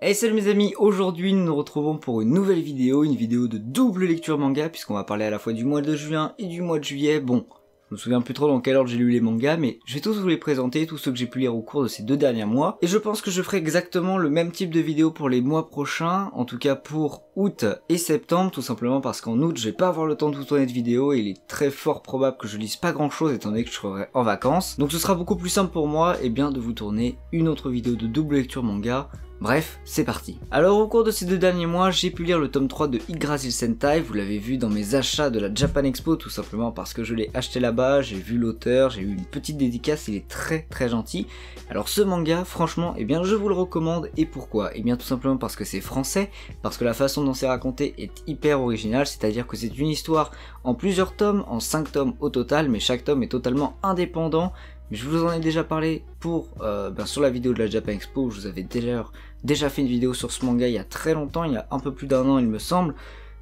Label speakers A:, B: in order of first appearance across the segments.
A: Hey salut mes amis, aujourd'hui nous nous retrouvons pour une nouvelle vidéo, une vidéo de double lecture manga, puisqu'on va parler à la fois du mois de juin et du mois de juillet. Bon, je me souviens plus trop dans quel ordre j'ai lu les mangas, mais je vais tous vous les présenter, tous ceux que j'ai pu lire au cours de ces 2 derniers mois. Et je pense que je ferai exactement le même type de vidéo pour les mois prochains, en tout cas pour août et septembre, tout simplement parce qu'en août je vais pas avoir le temps de vous tourner de vidéo et il est très fort probable que je lise pas grand chose étant donné que je serai en vacances. Donc ce sera beaucoup plus simple pour moi de vous tourner une autre vidéo de double lecture manga. Bref, c'est parti. Alors au cours de ces 2 derniers mois, j'ai pu lire le tome 3 de Yggdrasil Sentai, vous l'avez vu dans mes achats de la Japan Expo, tout simplement parce que je l'ai acheté là-bas, j'ai vu l'auteur, j'ai eu une petite dédicace, il est très gentil. Alors ce manga, franchement, je vous le recommande, et pourquoi? Tout simplement parce que c'est français, parce que la façon dont c'est raconté est hyper originale, c'est-à-dire que c'est une histoire en plusieurs tomes, en 5 tomes au total, mais chaque tome est totalement indépendant. Je vous en ai déjà parlé sur la vidéo de la Japan Expo, je vous avais déjà fait une vidéo sur ce manga il y a très longtemps, il y a un peu plus d'1 an il me semble.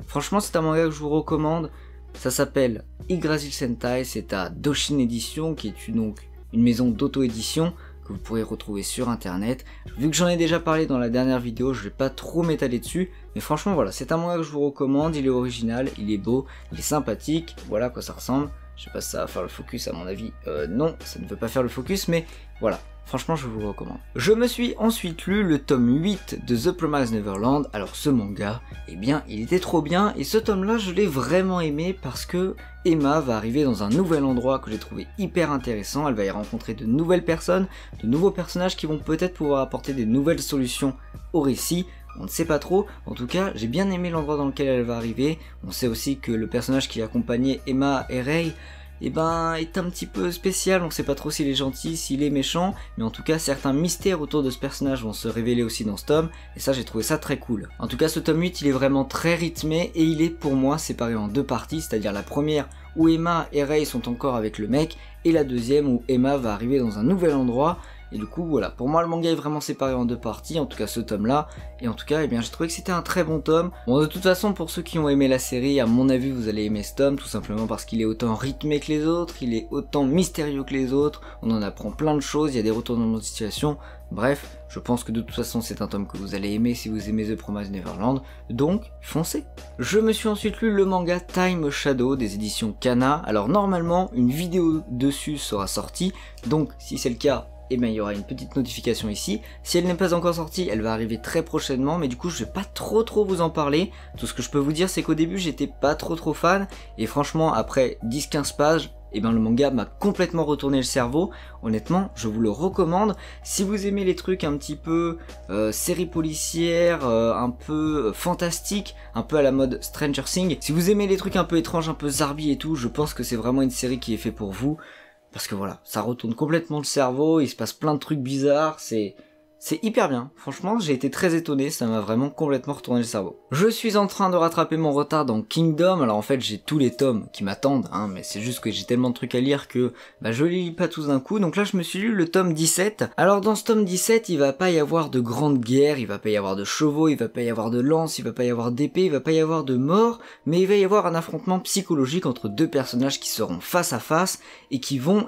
A: Franchement c'est un manga que je vous recommande, ça s'appelle Yggdrasil Sentai, c'est à Doshin Edition qui est donc une maison d'auto-édition que vous pourrez retrouver sur internet. Vu que j'en ai déjà parlé dans la dernière vidéo, je vais pas trop m'étaler dessus, mais franchement voilà, c'est un manga que je vous recommande, il est original, il est beau, il est sympathique, voilà à quoi ça ressemble. Je sais pas si ça va faire le focus à mon avis, non, ça ne veut pas faire le focus, mais voilà, franchement je vous le recommande. Je me suis ensuite lu le tome 8 de The Promised Neverland. Alors ce manga, il était trop bien, et ce tome là je l'ai vraiment aimé parce que Emma va arriver dans un nouvel endroit que j'ai trouvé hyper intéressant, elle va y rencontrer de nouvelles personnes, de nouveaux personnages qui vont peut-être pouvoir apporter des nouvelles solutions au récit. On ne sait pas trop, en tout cas j'ai bien aimé l'endroit dans lequel elle va arriver. On sait aussi que le personnage qui accompagnait Emma et Rei est un petit peu spécial, on sait pas trop s'il est gentil, s'il est méchant, mais en tout cas certains mystères autour de ce personnage vont se révéler aussi dans ce tome, et ça j'ai trouvé ça très cool. En tout cas ce tome 8 il est vraiment très rythmé, et il est pour moi séparé en 2 parties, c'est-à-dire la première où Emma et Rei sont encore avec le mec, et la deuxième où Emma va arriver dans un nouvel endroit. Et du coup voilà, pour moi le manga est vraiment séparé en 2 parties, en tout cas ce tome là, et en tout cas j'ai trouvé que c'était un très bon tome. Bon de toute façon pour ceux qui ont aimé la série, à mon avis vous allez aimer ce tome, tout simplement parce qu'il est autant rythmé que les autres, il est autant mystérieux que les autres, on en apprend plein de choses, il y a des retournements de situation, bref, je pense que de toute façon c'est un tome que vous allez aimer si vous aimez The Promised Neverland, donc foncez. Je me suis ensuite lu le manga Time Shadow des éditions Kana. Alors normalement une vidéo dessus sera sortie, donc si c'est le cas, il y aura une petite notification ici. Si elle n'est pas encore sortie, elle va arriver très prochainement, mais du coup je vais pas trop vous en parler. Tout ce que je peux vous dire c'est qu'au début j'étais pas trop fan, et franchement après 10-15 pages, le manga m'a complètement retourné le cerveau. Honnêtement je vous le recommande si vous aimez les trucs un petit peu série policière, un peu fantastique, un peu à la mode Stranger Things. Si vous aimez les trucs un peu étranges, un peu zarbi et tout, je pense que c'est vraiment une série qui est faite pour vous. Parce que voilà, ça retourne complètement le cerveau, il se passe plein de trucs bizarres, c'est hyper bien. Franchement, j'ai été très étonné, ça m'a vraiment complètement retourné le cerveau. Je suis en train de rattraper mon retard dans Kingdom, alors en fait j'ai tous les tomes qui m'attendent, mais c'est juste que j'ai tellement de trucs à lire que je les lis pas tous d'un coup, donc là je me suis lu le tome 17. Alors dans ce tome 17, il va pas y avoir de grandes guerres, il va pas y avoir de chevaux, il va pas y avoir de lances, il va pas y avoir d'épée, il va pas y avoir de mort, mais il va y avoir un affrontement psychologique entre 2 personnages qui seront face à face, et qui vont,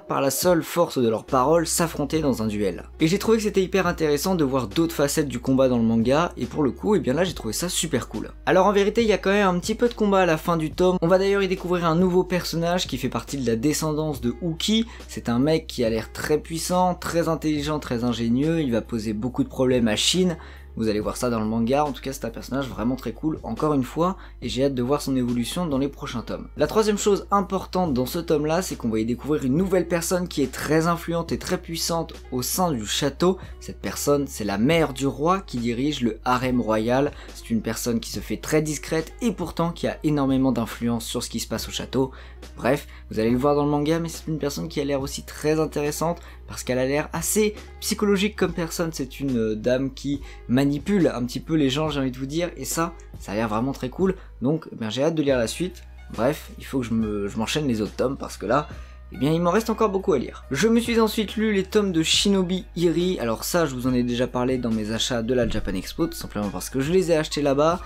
A: par la seule force de leurs paroles, s'affronter dans un duel. Et j'ai trouvé que c'était hyper intéressant de voir d'autres facettes du combat dans le manga, et pour le coup là j'ai trouvé ça super cool. Alors en vérité il y a quand même un petit peu de combat à la fin du tome, on va d'ailleurs y découvrir un nouveau personnage qui fait partie de la descendance de Uki. C'est un mec qui a l'air très puissant, très intelligent, très ingénieux, il va poser beaucoup de problèmes à Shin. Vous allez voir ça dans le manga, en tout cas c'est un personnage vraiment très cool, encore une fois, et j'ai hâte de voir son évolution dans les prochains tomes. La troisième chose importante dans ce tome là, c'est qu'on va y découvrir une nouvelle personne qui est très influente et très puissante au sein du château. Cette personne, c'est la mère du roi qui dirige le harem royal. C'est une personne qui se fait très discrète et pourtant qui a énormément d'influence sur ce qui se passe au château. Bref, vous allez le voir dans le manga, mais c'est une personne qui a l'air aussi très intéressante parce qu'elle a l'air assez psychologique comme personne. C'est une dame qui manipule un petit peu les gens, j'ai envie de vous dire, et ça a l'air vraiment très cool, donc j'ai hâte de lire la suite. Bref, il faut que je m'enchaîne les autres tomes parce que là, il m'en reste encore beaucoup à lire. Je me suis ensuite lu les tomes de Shinobi Iri. Alors ça, je vous en ai déjà parlé dans mes achats de la Japan Expo, tout simplement parce que je les ai achetés là-bas.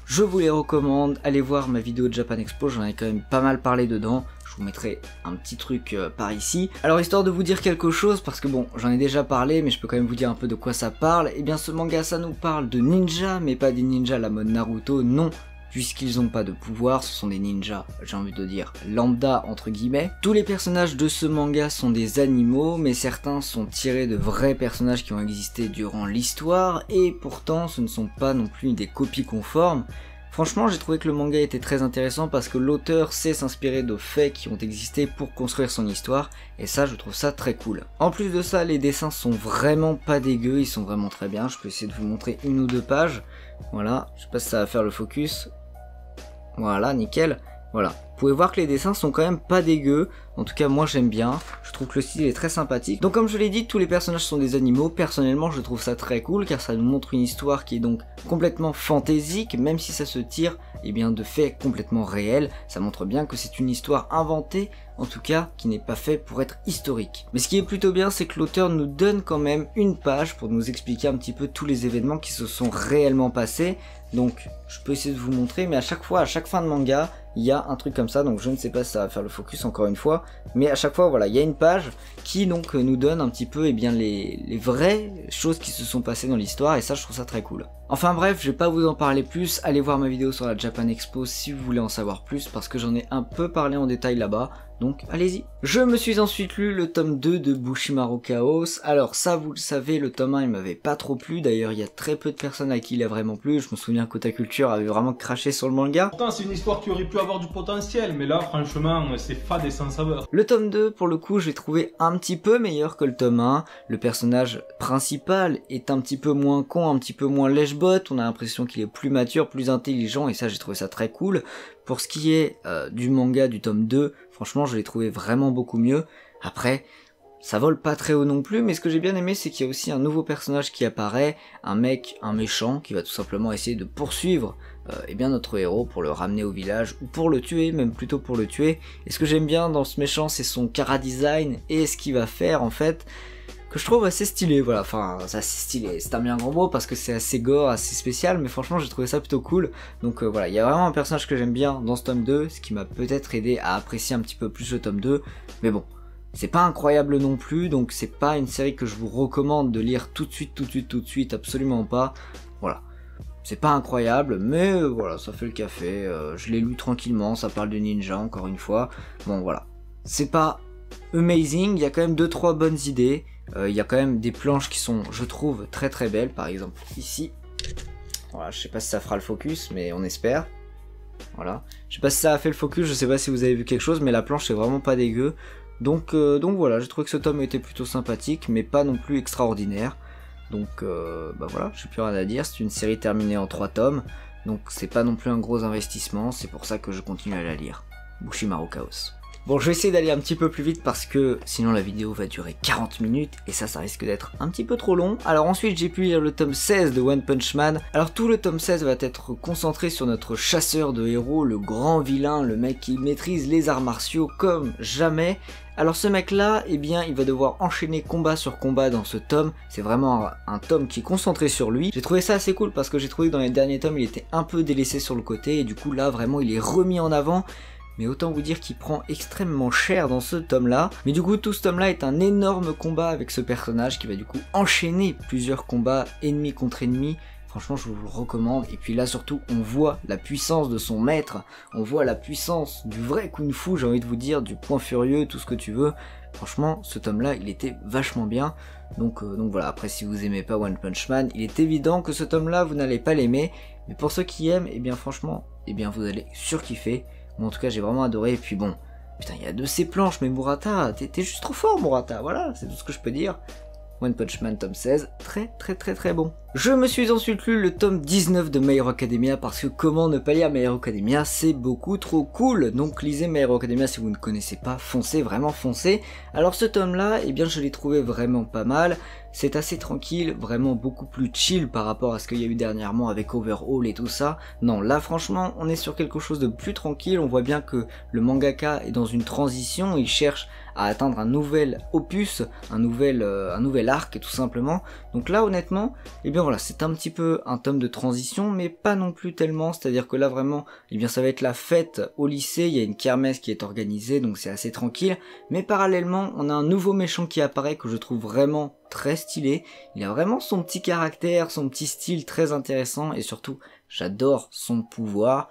A: je vous les recommande, allez voir ma vidéo de Japan Expo, j'en ai quand même pas mal parlé dedans. Je vous mettrai un petit truc par ici. Alors histoire de vous dire quelque chose, parce que bon, j'en ai déjà parlé, mais je peux quand même vous dire un peu de quoi ça parle. Et bien ce manga, ça nous parle de ninjas, mais pas des ninjas à la mode Naruto, non. Puisqu'ils n'ont pas de pouvoir, ce sont des ninjas, j'ai envie de dire, lambda entre guillemets. Tous les personnages de ce manga sont des animaux, mais certains sont tirés de vrais personnages qui ont existé durant l'histoire, et pourtant ce ne sont pas non plus des copies conformes. Franchement, j'ai trouvé que le manga était très intéressant parce que l'auteur sait s'inspirer de faits qui ont existé pour construire son histoire, et ça, je trouve ça très cool. En plus de ça, les dessins sont vraiment pas dégueux, ils sont vraiment très bien. Je peux essayer de vous montrer une ou deux pages. Voilà, je sais pas si ça va faire le focus. Voilà, nickel. Voilà, vous pouvez voir que les dessins sont quand même pas dégueux, en tout cas moi j'aime bien, je trouve que le style est très sympathique. Donc comme je l'ai dit, tous les personnages sont des animaux, personnellement je trouve ça très cool car ça nous montre une histoire qui est donc complètement fantaisique, même si ça se tire de faits complètement réels, ça montre bien que c'est une histoire inventée, en tout cas qui n'est pas faite pour être historique. Mais ce qui est plutôt bien, c'est que l'auteur nous donne quand même une page pour nous expliquer un petit peu tous les événements qui se sont réellement passés. Donc je peux essayer de vous montrer, mais à chaque fois, à chaque fin de manga, il y a un truc comme ça, donc je ne sais pas si ça va faire le focus encore une fois, mais à chaque fois voilà, il y a une page qui donc nous donne un petit peu les vraies choses qui se sont passées dans l'histoire, et ça je trouve ça très cool. Enfin bref, je vais pas vous en parler plus, allez voir ma vidéo sur la Japan Expo si vous voulez en savoir plus, parce que j'en ai un peu parlé en détail là-bas, donc allez-y. Je me suis ensuite lu le tome 2 de Bushimaru Chaos. Alors ça vous le savez, le tome 1 il m'avait pas trop plu, d'ailleurs il y a très peu de personnes à qui il a vraiment plu, je me souviens qu'Ota Culture avait vraiment craché sur le manga.
B: Pourtant c'est une histoire qui aurait pu avoir du potentiel, mais là franchement c'est fade et sans saveur.
A: Le tome 2 pour le coup je l'ai trouvé un petit peu meilleur que le tome 1, le personnage principal est un petit peu moins con, un petit peu moins lèche-botte, on a l'impression qu'il est plus mature, plus intelligent, et ça j'ai trouvé ça très cool. Pour ce qui est du manga du tome 2, franchement je l'ai trouvé vraiment beaucoup mieux. Après, ça vole pas très haut non plus, mais ce que j'ai bien aimé c'est qu'il y a aussi un nouveau personnage qui apparaît, un méchant qui va tout simplement essayer de poursuivre notre héros pour le ramener au village, ou pour le tuer, même plutôt pour le tuer. Et ce que j'aime bien dans ce méchant c'est son chara-design et ce qu'il va faire en fait, que je trouve assez stylé, voilà, enfin c'est assez stylé, c'est un bien grand mot parce que c'est assez gore, assez spécial, mais franchement j'ai trouvé ça plutôt cool. Donc voilà, il y a vraiment un personnage que j'aime bien dans ce tome 2, ce qui m'a peut-être aidé à apprécier un petit peu plus le tome 2, mais bon, c'est pas incroyable non plus, donc c'est pas une série que je vous recommande de lire tout de suite, absolument pas, voilà. C'est pas incroyable, mais voilà, ça fait le café, je l'ai lu tranquillement, ça parle de ninja encore une fois, bon voilà. C'est pas amazing, il y a quand même 2-3 bonnes idées, il y a quand même des planches qui sont, je trouve, très très belles, par exemple ici. Voilà, je sais pas si ça fera le focus, mais on espère. Voilà, je sais pas si ça a fait le focus, je sais pas si vous avez vu quelque chose, mais la planche est vraiment pas dégueu. Donc voilà, j'ai trouvé que ce tome était plutôt sympathique, mais pas non plus extraordinaire. Donc voilà, j'ai plus rien à dire, c'est une série terminée en 3 tomes, donc c'est pas non plus un gros investissement, c'est pour ça que je continue à la lire. Bushimaru Chaos. Bon, je vais essayer d'aller un petit peu plus vite parce que sinon la vidéo va durer 40 minutes et ça risque d'être un petit peu trop long. Alors ensuite j'ai pu lire le tome 16 de One Punch Man. Alors tout le tome 16 va être concentré sur notre chasseur de héros, le grand vilain, le mec qui maîtrise les arts martiaux comme jamais. Alors ce mec là, il va devoir enchaîner combat sur combat dans ce tome, c'est vraiment un tome qui est concentré sur lui. J'ai trouvé ça assez cool parce que j'ai trouvé que dans les derniers tomes il était un peu délaissé sur le côté et du coup là vraiment il est remis en avant. Mais autant vous dire qu'il prend extrêmement cher dans ce tome-là. Mais du coup, tout ce tome-là est un énorme combat avec ce personnage qui va du coup enchaîner plusieurs combats ennemi contre ennemi. Franchement, je vous le recommande. Et puis là, surtout, on voit la puissance de son maître. On voit la puissance du vrai kung-fu, j'ai envie de vous dire, du point furieux, tout ce que tu veux. Franchement, ce tome-là, il était vachement bien. Donc voilà, après, si vous aimez pas One Punch Man, il est évident que ce tome-là, vous n'allez pas l'aimer. Mais pour ceux qui aiment, franchement, vous allez surkiffer. Moi en tout cas j'ai vraiment adoré, et puis bon, putain il y a de ces planches, mais Murata, t'es juste trop fort Murata, voilà, c'est tout ce que je peux dire. One Punch Man tome 16, très bon. Je me suis ensuite lu le tome 19 de My Hero Academia parce que comment ne pas lire My Hero Academia, c'est beaucoup trop cool. Donc lisez My Hero Academia si vous ne connaissez pas, foncez, vraiment foncez. Alors ce tome là, je l'ai trouvé vraiment pas mal. C'est assez tranquille, vraiment beaucoup plus chill par rapport à ce qu'il y a eu dernièrement avec Overhaul et tout ça. Non, là franchement, on est sur quelque chose de plus tranquille, on voit bien que le mangaka est dans une transition, il cherche à atteindre un nouvel opus, un nouvel arc tout simplement. Donc là honnêtement, et bien voilà, c'est un petit peu un tome de transition, mais pas non plus tellement, c'est-à-dire que là vraiment, et bien ça va être la fête au lycée, il y a une kermesse qui est organisée, donc c'est assez tranquille, mais parallèlement, on a un nouveau méchant qui apparaît que je trouve vraiment très stylé. Il a vraiment son petit caractère, son petit style très intéressant, et surtout, j'adore son pouvoir.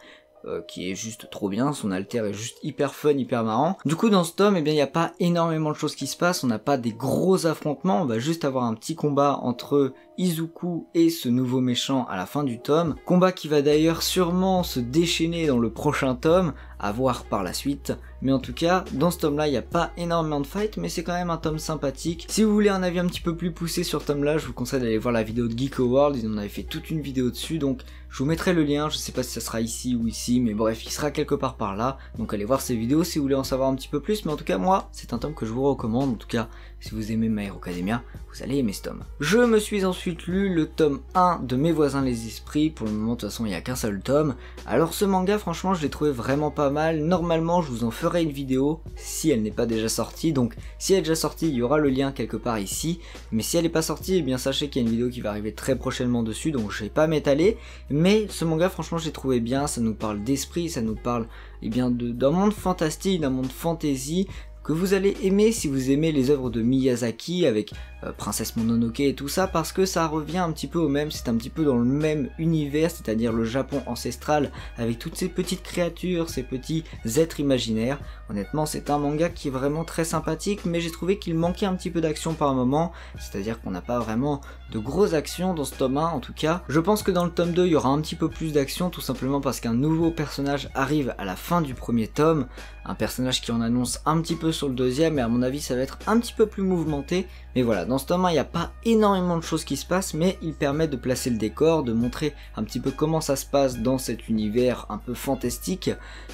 A: Qui est juste trop bien, son alter est juste hyper fun, hyper marrant. Du coup dans ce tome, eh bien il n'y a pas énormément de choses qui se passent, on n'a pas des gros affrontements, on va juste avoir un petit combat entre Izuku et ce nouveau méchant à la fin du tome. Combat qui va d'ailleurs sûrement se déchaîner dans le prochain tome, à voir par la suite. Mais en tout cas, dans ce tome-là, il n'y a pas énormément de fight, mais c'est quand même un tome sympathique. Si vous voulez un avis un petit peu plus poussé sur ce tome-là, je vous conseille d'aller voir la vidéo de Geeko World, ils en avaient fait toute une vidéo dessus, donc je vous mettrai le lien, je sais pas si ça sera ici ou ici, mais bref, il sera quelque part par là. Donc allez voir ces vidéos si vous voulez en savoir un petit peu plus, mais en tout cas, moi, c'est un tome que je vous recommande. En tout cas, si vous aimez My Hero Academia, vous allez aimer ce tome. Je me suis ensuite lu le tome 1 de Mes voisins les esprits. Pour le moment, de toute façon, il n'y a qu'un seul tome. Alors ce manga, franchement, je l'ai trouvé vraiment pas mal. Normalement, je vous en ferai une vidéo si elle n'est pas déjà sortie. Donc, si elle est déjà sortie, il y aura le lien quelque part ici. Mais si elle n'est pas sortie, eh bien sachez qu'il y a une vidéo qui va arriver très prochainement dessus. Donc, je vais pas m'étaler. Mais ce manga, franchement, je l'ai trouvé bien. Ça nous parle d'esprit, ça nous parle eh bien d'un monde fantastique, d'un monde fantasy, que vous allez aimer si vous aimez les œuvres de Miyazaki avec Princesse Mononoke et tout ça, parce que ça revient un petit peu au même, c'est un petit peu dans le même univers, c'est-à-dire le Japon ancestral avec toutes ces petites créatures, ces petits êtres imaginaires. Honnêtement, c'est un manga qui est vraiment très sympathique, mais j'ai trouvé qu'il manquait un petit peu d'action par moment, c'est-à-dire qu'on n'a pas vraiment de grosses actions dans ce tome 1 en tout cas. Je pense que dans le tome 2, il y aura un petit peu plus d'action, tout simplement parce qu'un nouveau personnage arrive à la fin du premier tome, un personnage qui en annonce un petit peu sur le deuxième, et à mon avis ça va être un petit peu plus mouvementé. Mais voilà, dans ce tome 1, il n'y a pas énormément de choses qui se passent, mais il permet de placer le décor, de montrer un petit peu comment ça se passe dans cet univers un peu fantastique.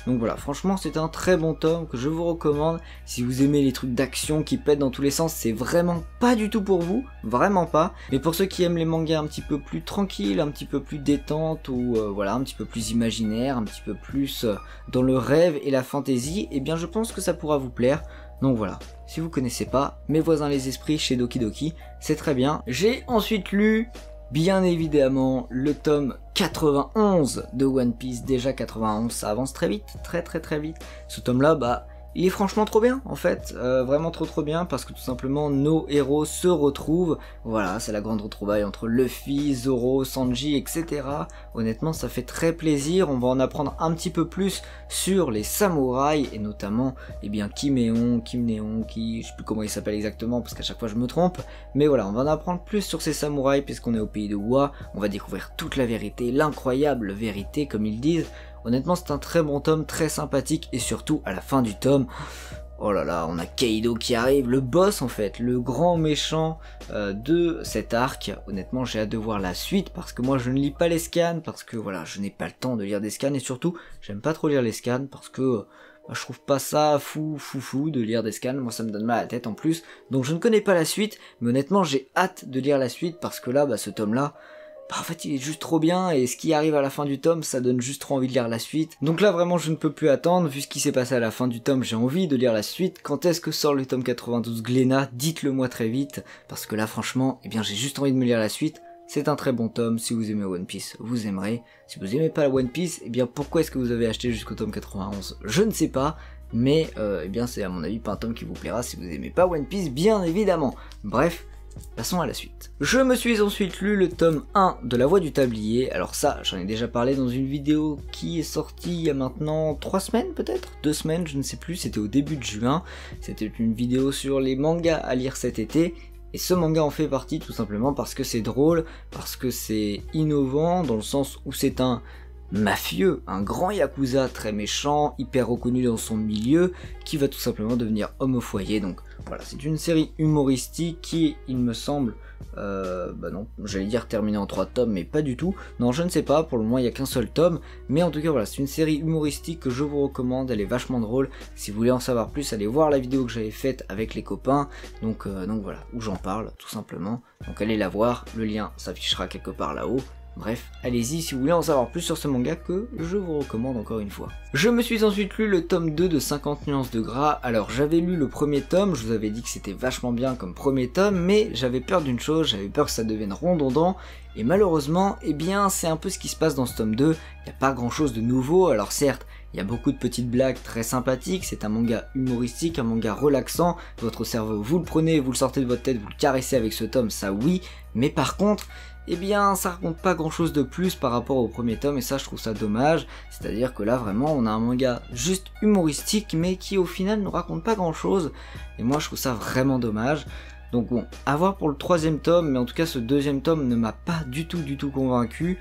A: Donc voilà, franchement c'est un très bon tome que je vous recommande. Si vous aimez les trucs d'action qui pètent dans tous les sens, c'est vraiment pas du tout pour vous, vraiment pas. Mais pour ceux qui aiment les mangas un petit peu plus tranquilles, un petit peu plus détente, ou voilà, un petit peu plus imaginaire, un petit peu plus dans le rêve et la fantaisie, eh bien je pense que ça pourra vous plaire. Donc voilà, si vous connaissez pas, Mes voisins les esprits chez Doki Doki, c'est très bien. J'ai ensuite lu, bien évidemment, le tome 91 de One Piece. Déjà 91, ça avance très vite, très vite. Ce tome là, bah, il est franchement trop bien en fait, vraiment trop bien, parce que tout simplement nos héros se retrouvent. Voilà, c'est la grande retrouvaille entre Luffy, Zoro, Sanji, etc. Honnêtement ça fait très plaisir, on va en apprendre un petit peu plus sur les samouraïs, et notamment eh bien Kimneon, je sais plus comment il s'appelle exactement parce qu'à chaque fois je me trompe, mais voilà, on va en apprendre plus sur ces samouraïs puisqu'on est au pays de Wa, on va découvrir toute la vérité, l'incroyable vérité comme ils disent. Honnêtement c'est un très bon tome, très sympathique, et surtout à la fin du tome, oh là là, on a Kaido qui arrive, le boss en fait, le grand méchant de cet arc. Honnêtement j'ai hâte de voir la suite parce que moi je ne lis pas les scans, parce que voilà, je n'ai pas le temps de lire des scans, et surtout j'aime pas trop lire les scans parce que je trouve pas ça fou de lire des scans, moi ça me donne mal à la tête en plus, donc je ne connais pas la suite, mais honnêtement j'ai hâte de lire la suite parce que là, bah, ce tome là, bah, en fait il est juste trop bien, et ce qui arrive à la fin du tome ça donne juste trop envie de lire la suite. Donc là vraiment je ne peux plus attendre, vu ce qui s'est passé à la fin du tome, j'ai envie de lire la suite. Quand est-ce que sort le tome 92 Glénat? Dites-le moi très vite, parce que là franchement, eh bien j'ai juste envie de me lire la suite. C'est un très bon tome, si vous aimez One Piece, vous aimerez. Si vous aimez pas One Piece, eh bien pourquoi est-ce que vous avez acheté jusqu'au tome 91? Je ne sais pas, mais eh bien c'est à mon avis pas un tome qui vous plaira si vous aimez pas One Piece, bien évidemment. Bref, passons à la suite. Je me suis ensuite lu le tome 1 de La Voix du Tablier. Alors ça, j'en ai déjà parlé dans une vidéo qui est sortie il y a maintenant 3 semaines peut-être, 2 semaines, je ne sais plus, c'était au début de juin. C'était une vidéo sur les mangas à lire cet été. Et ce manga en fait partie tout simplement parce que c'est drôle, parce que c'est innovant, dans le sens où c'est un mafieux, un grand yakuza très méchant, hyper reconnu dans son milieu, qui va tout simplement devenir homme au foyer. Donc voilà, c'est une série humoristique qui, il me semble, bah non, j'allais dire terminée en 3 tomes, mais pas du tout. Non, je ne sais pas, pour le moment il n'y a qu'un seul tome, mais en tout cas voilà, c'est une série humoristique que je vous recommande, elle est vachement drôle. Si vous voulez en savoir plus, allez voir la vidéo que j'avais faite avec les copains, donc voilà, où j'en parle tout simplement. Donc allez la voir, le lien s'affichera quelque part là-haut. Bref, allez-y si vous voulez en savoir plus sur ce manga que je vous recommande encore une fois. Je me suis ensuite lu le tome 2 de 50 nuances de gras. Alors j'avais lu le premier tome, je vous avais dit que c'était vachement bien comme premier tome, mais j'avais peur d'une chose, j'avais peur que ça devienne redondant, et malheureusement, eh bien c'est un peu ce qui se passe dans ce tome 2, il n'y a pas grand chose de nouveau, alors certes, il y a beaucoup de petites blagues très sympathiques, c'est un manga humoristique, un manga relaxant, votre cerveau vous le prenez, vous le sortez de votre tête, vous le caressez avec ce tome, ça oui, mais par contre, eh bien ça raconte pas grand chose de plus par rapport au premier tome et ça je trouve ça dommage, c'est à dire que là vraiment on a un manga juste humoristique mais qui au final ne raconte pas grand chose et moi je trouve ça vraiment dommage. Donc bon, à voir pour le troisième tome, mais en tout cas ce deuxième tome ne m'a pas du tout convaincu.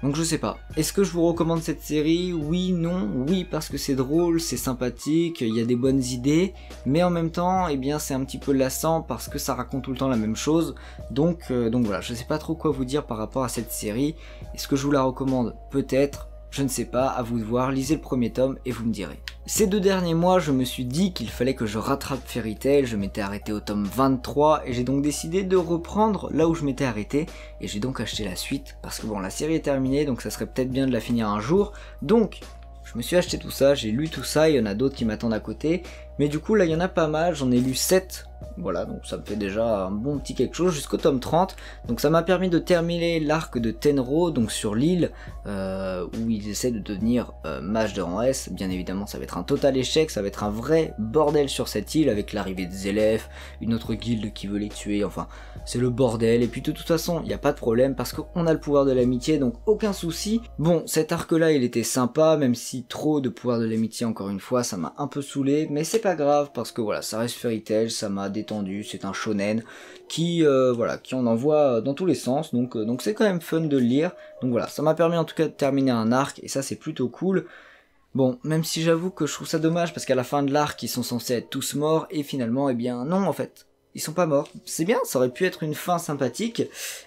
A: Donc je sais pas, est-ce que je vous recommande cette série? Oui, non, oui parce que c'est drôle, c'est sympathique, il y a des bonnes idées, mais en même temps, eh bien c'est un petit peu lassant parce que ça raconte tout le temps la même chose, donc voilà, je sais pas trop quoi vous dire par rapport à cette série. Est-ce que je vous la recommande? Peut-être, je ne sais pas, à vous de voir, lisez le premier tome et vous me direz. Ces 2 derniers mois, je me suis dit qu'il fallait que je rattrape Fairy Tail, je m'étais arrêté au tome 23 et j'ai donc décidé de reprendre là où je m'étais arrêté et j'ai donc acheté la suite parce que bon, la série est terminée donc ça serait peut-être bien de la finir un jour, donc je me suis acheté tout ça, j'ai lu tout ça, il y en a d'autres qui m'attendent à côté, mais du coup là il y en a pas mal, j'en ai lu 7, voilà, donc ça me fait déjà un bon petit quelque chose jusqu'au tome 30, donc ça m'a permis de terminer l'arc de Tenro, donc sur l'île, où ils essaient de devenir mage de rang S, bien évidemment ça va être un total échec, ça va être un vrai bordel sur cette île, avec l'arrivée des élèves, une autre guilde qui veut les tuer, enfin c'est le bordel, et puis de toute façon il n'y a pas de problème, parce qu'on a le pouvoir de l'amitié, donc aucun souci. Bon, cet arc là il était sympa, même si trop de pouvoir de l'amitié encore une fois, ça m'a un peu saoulé, mais c'est pas grave, parce que voilà, ça reste Fairy Tail, ça m'a détendu, c'est un shonen qui voilà, qui en envoie dans tous les sens, donc c'est quand même fun de le lire, donc voilà, ça m'a permis en tout cas de terminer un arc, et ça c'est plutôt cool. Bon, même si j'avoue que je trouve ça dommage, parce qu'à la fin de l'arc, ils sont censés être tous morts, et finalement, eh bien non en fait. Ils sont pas morts. C'est bien, ça aurait pu être une fin sympathique,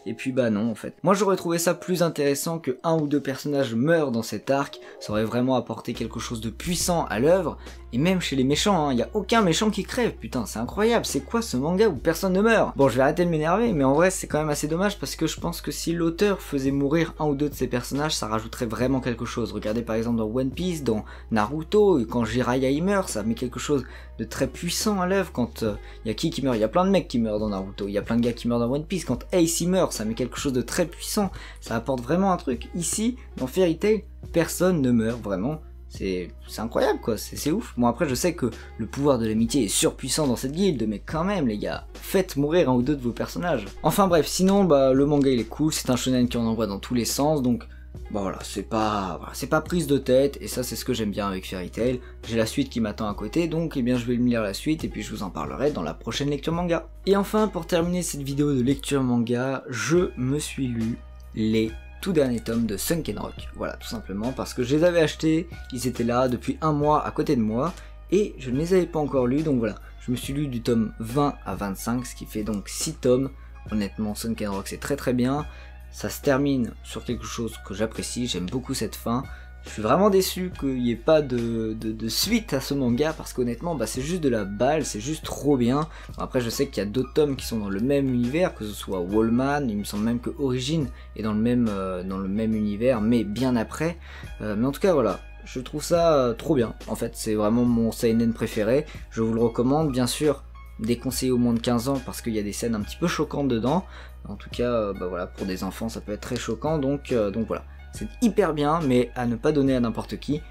A: et puis bah non en fait. Moi j'aurais trouvé ça plus intéressant que 1 ou 2 personnages meurent dans cet arc, ça aurait vraiment apporté quelque chose de puissant à l'œuvre, et même chez les méchants, il y a aucun méchant qui crève, putain c'est incroyable, c'est quoi ce manga où personne ne meurt? Bon je vais arrêter de m'énerver, mais en vrai c'est quand même assez dommage parce que je pense que si l'auteur faisait mourir 1 ou 2 de ses personnages, ça rajouterait vraiment quelque chose. Regardez par exemple dans One Piece, dans Naruto, quand Jiraiya y meurt, ça met quelque chose de très puissant à l'œuvre. Quand y a qui meurt, il y a plein de mecs qui meurent dans Naruto, il y a plein de gars qui meurent dans One Piece, quand Ace y meurt, ça met quelque chose de très puissant, ça apporte vraiment un truc. Ici, dans Fairy Tail, personne ne meurt vraiment, c'est incroyable quoi, c'est ouf. Bon après je sais que le pouvoir de l'amitié est surpuissant dans cette guilde, mais quand même les gars, faites mourir 1 ou 2 de vos personnages. Enfin bref, sinon bah le manga il est cool, c'est un shonen qui en envoie dans tous les sens, donc bah voilà, c'est pas prise de tête, et ça c'est ce que j'aime bien avec Fairy Tail. J'ai la suite qui m'attend à côté, donc eh bien je vais me lire la suite et puis je vous en parlerai dans la prochaine lecture manga. Et enfin, pour terminer cette vidéo de lecture manga, je me suis lu les tout derniers tomes de Sunken Rock. Voilà, tout simplement parce que je les avais achetés, ils étaient là depuis 1 mois à côté de moi, et je ne les avais pas encore lus, donc voilà. Je me suis lu du tome 20 à 25, ce qui fait donc 6 tomes. Honnêtement, Sunken Rock c'est très bien. Ça se termine sur quelque chose que j'apprécie, j'aime beaucoup cette fin. Je suis vraiment déçu qu'il n'y ait pas de suite à ce manga, parce qu'honnêtement bah, c'est juste de la balle, c'est juste trop bien. Bon, après je sais qu'il y a d'autres tomes qui sont dans le même univers, que ce soit Wallman, il me semble même que Origin est dans le même univers, mais bien après. Mais en tout cas voilà, je trouve ça trop bien. En fait c'est vraiment mon seinen préféré, je vous le recommande bien sûr. Déconseillé aux moins de 15 ans parce qu'il y a des scènes un petit peu choquantes dedans. En tout cas, bah voilà, pour des enfants ça peut être très choquant, donc voilà. C'est hyper bien, mais à ne pas donner à n'importe qui.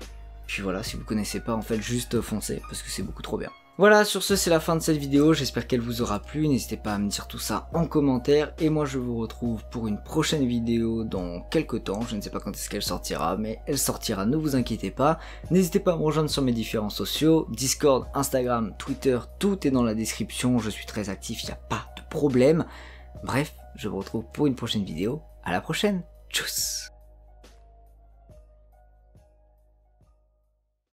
A: Puis voilà, si vous connaissez pas, en fait, juste foncez, parce que c'est beaucoup trop bien. Voilà, sur ce, c'est la fin de cette vidéo, j'espère qu'elle vous aura plu, n'hésitez pas à me dire tout ça en commentaire, et moi je vous retrouve pour une prochaine vidéo dans quelques temps, je ne sais pas quand est-ce qu'elle sortira, mais elle sortira, ne vous inquiétez pas. N'hésitez pas à me rejoindre sur mes différents sociaux, Discord, Instagram, Twitter, tout est dans la description, je suis très actif, il n'y a pas de problème. Bref, je vous retrouve pour une prochaine vidéo, à la prochaine, tchuss.